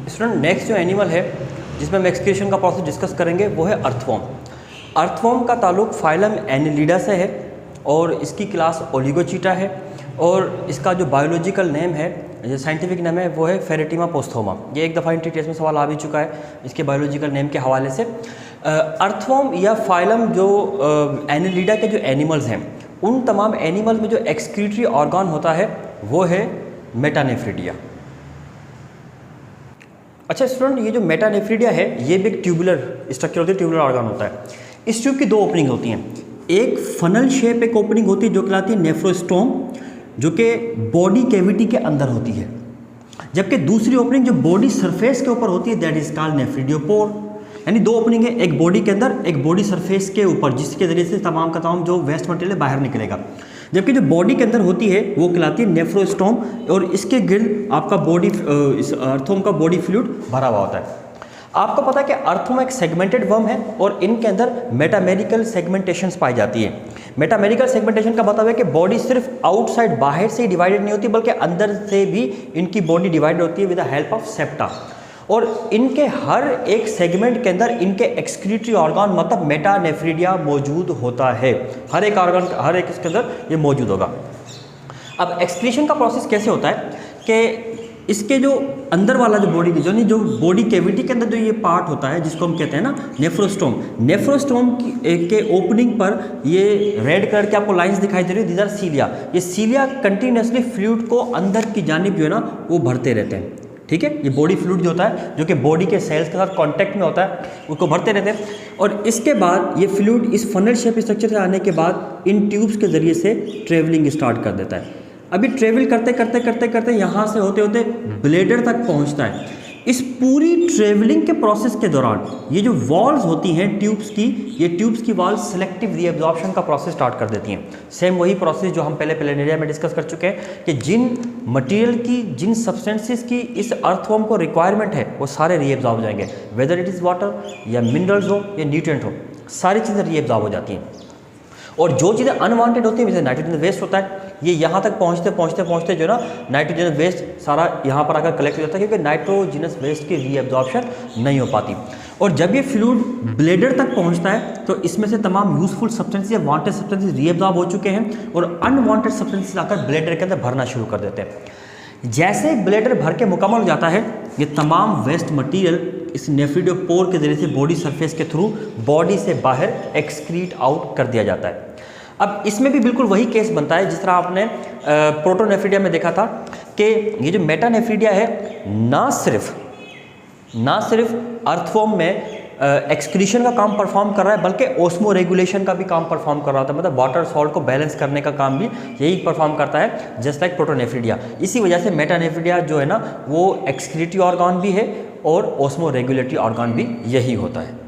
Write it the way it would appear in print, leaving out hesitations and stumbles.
Student next जो animal है जिसमें हम एक्सक्रीशन का प्रोसेस डिस्कस करेंगे वो है अर्थवर्म। अर्थवर्म का ताल्लुक फाइलम एनिलिडा से है और इसकी क्लास ओलिगोचीटा है और इसका जो बायोलॉजिकल नेम है, जो साइंटिफिक नेम है वो है फेरेटिमा पोस्थोमा। ये एक दफ़ा इंट्री टेस्ट में सवाल आ भी चुका है इसके बायोलॉजिकल नेम के हवाले से। अर्थवर्म या फाइलम जो एनिलिडा के जो एनिमल्स हैं उन तमाम एनिमल्स में जो एक्सक्रीटरी ऑर्गन होता है वो है मेटानेफ्रिडिया। अच्छा स्टूडेंट, ये जो मेटानेफ्रिडिया है ये भी एक ट्यूबुलर स्ट्रक्चर होती है, ट्यूबुलर ऑर्गन होता है। इस ट्यूब की दो ओपनिंग होती हैं, एक फनल शेप एक ओपनिंग होती है जो कहलाती है नेफ्रोस्टोम, जो कि बॉडी कैविटी के अंदर होती है, जबकि दूसरी ओपनिंग जो बॉडी सरफेस के ऊपर होती है दैट इज कॉल्ड नेफ्रिडियोपोर। यानी दो ओपनिंग है, एक बॉडी के अंदर एक बॉडी सरफेस के ऊपर, जिसके जरिए से तमाम का तमाम जो वेस्ट मटेरियल बाहर निकलेगा, जबकि जो बॉडी के अंदर होती है वो कहलाती है नेफ्रोस्टोम और इसके गिर्द आपका बॉडी इस अर्थवर्म का बॉडी फ्लूइड भरा हुआ होता है। आपको पता है कि अर्थवर्म एक सेगमेंटेड वर्म है और इनके अंदर मेटामेरिकल सेगमेंटेशंस पाई जाती है। मेटामेरिकल सेगमेंटेशन का मतलब है कि बॉडी सिर्फ आउटसाइड बाहर से ही डिवाइडेड नहीं होती बल्कि अंदर से भी इनकी बॉडी डिवाइडेड होती है with the help of septa. और इनके हर एक सेगमेंट के अंदर इनके एक्सक्रीटरी ऑर्गन मतलब मेटानेफ्रिडिया मौजूद होता है। हर एक ऑर्गन, हर एक इसके अंदर ये मौजूद होगा। अब एक्सक्रीशन का प्रोसेस कैसे होता है कि इसके जो अंदर वाला जो बॉडी जो बॉडी कैविटी के अंदर जो ये पार्ट होता है जिसको हम कहते हैं ना नेफ्रोस्टोम, नेफ्रोस्टोम के ओपनिंग पर ये रेड कलर के आपको लाइंस दिखाई दे रही है, दीज आर सीलिया। ये सीलिया कंटिन्यूसली फ्लूइड को अंदर की जानिब जो है ना वो भरते रहते हैं। ठीक है, ये बॉडी फ्लूइड जो होता है जो कि बॉडी के सेल्स के साथ कांटेक्ट में होता है उसको भरते रहते हैं और इसके बाद ये फ्लूइड इस फनल शेप स्ट्रक्चर से आने के बाद इन ट्यूब्स के ज़रिए से ट्रेवलिंग स्टार्ट कर देता है। अभी ट्रेवल करते करते करते करते यहाँ से होते होते ब्लेडर तक पहुँचता है। इस पूरी ट्रेवलिंग के प्रोसेस के दौरान ये जो वॉल्स होती हैं ट्यूब्स की, ये ट्यूब्स की वॉल्स सिलेक्टिव रीअब्जॉर्प्शन का प्रोसेस स्टार्ट कर देती हैं। सेम वही प्रोसेस जो हम पहले प्लेनेरिया में डिस्कस कर चुके हैं कि जिन मटेरियल की, जिन सब्सटेंसेस की इस अर्थवर्म को रिक्वायरमेंट है वो सारे रीअब्जॉर्ब हो जाएंगे, वेदर इट इज़ वाटर या मिनरल्स हो या न्यूट्रिएंट हो, सारी चीज़ें रीअब्जॉर्ब हो जाती हैं। और जो चीज़ें अनवांटेड होती हैं जैसे नाइट्रोजन वेस्ट होता है, ये यहाँ तक पहुँचते पहुँचते पहुँचते जो है ना नाइट्रोजन वेस्ट सारा यहाँ पर आकर कलेक्ट हो जाता है क्योंकि नाइट्रोजनस वेस्ट की रीअब्जॉर्प्शन नहीं हो पाती। और जब ये फ्लूइड ब्लेडर तक पहुँचता है तो इसमें से तमाम यूजफुल सब्सटेंसेस या वांटेड सब्सटेंसेस रीअब्जॉर्ब हो चुके हैं और अनवांटेड सब्सटेंसेस आकर ब्लेडर के अंदर भरना शुरू कर देते हैं। जैसे ब्लेडर भर के मुकम्मल हो जाता है ये तमाम वेस्ट मटेरियल इस नेफ्रिडियोपोर के जरिए से बॉडी सरफेस के थ्रू बॉडी से बाहर एक्सक्रीट आउट कर दिया जाता है। अब इसमें भी बिल्कुल वही केस बनता है जिस तरह आपने प्रोटोनेफ्रिडिया में देखा था कि ये जो मेटानेफ्रिडिया है ना सिर्फ अर्थवर्म में एक्सक्रीशन का काम परफॉर्म कर रहा है बल्कि ओस्मो रेगुलेशन का भी काम परफॉर्म कर रहा था, मतलब वाटर सॉल्ट को बैलेंस करने का काम भी यही परफॉर्म करता है जस्ट लाइक प्रोटोनेफ्रिडिया। इसी वजह से मेटानेफ्रिडिया जो है ना वो एक्सक्रीटरी ऑर्गन भी है और ओस्मो रेगुलेटरी ऑर्गन भी यही होता है।